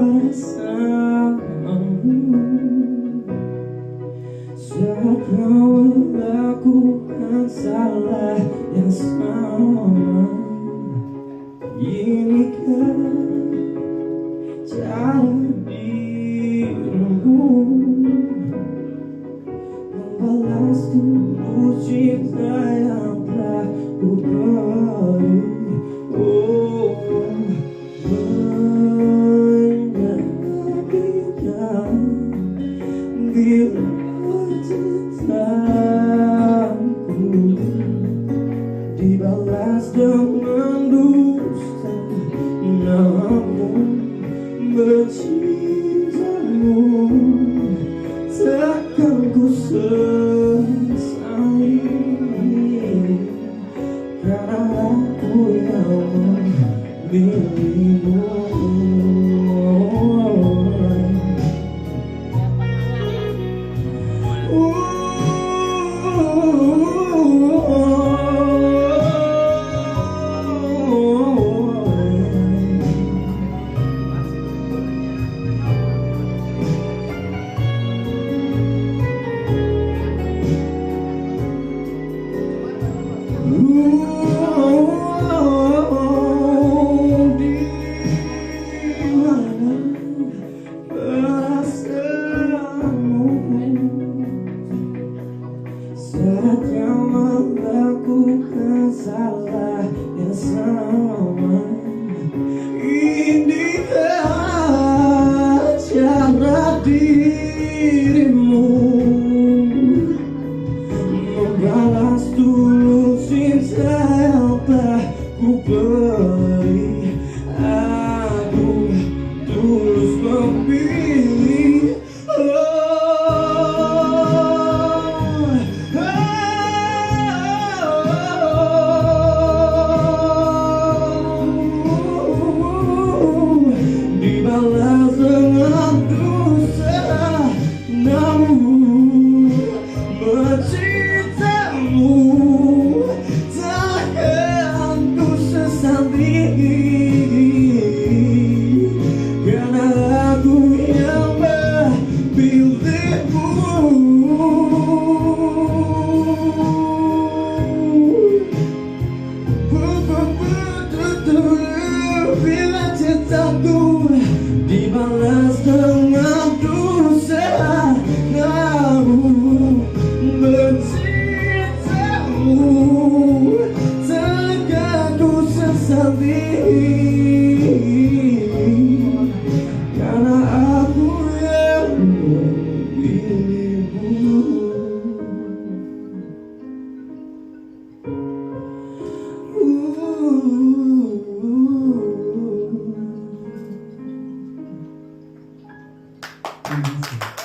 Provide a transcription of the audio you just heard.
bersamamu saat kau melakukan salah yang sama. Inikah cara dirimu membalas tulus cinta yang telah ku beri? Oh, menyakitkan bila cintaku dibalas dengan dusta, namun mencintamu takkan ku sesali, karena aku yang memilihmu. Saat kau melakukan salah yang sama, inikah cara dirimu membalas tulus cinta yang telah ku beri? Aku tulus memilih. Dibalas dengan dosa, namun mencintamu takkan ku sesali, karena aku yang memilihmu. Bila cintaku dibalas dengan dosa, namun mencintamu takkan ku sesali, karena aku yang memilihmu. Terima kasih.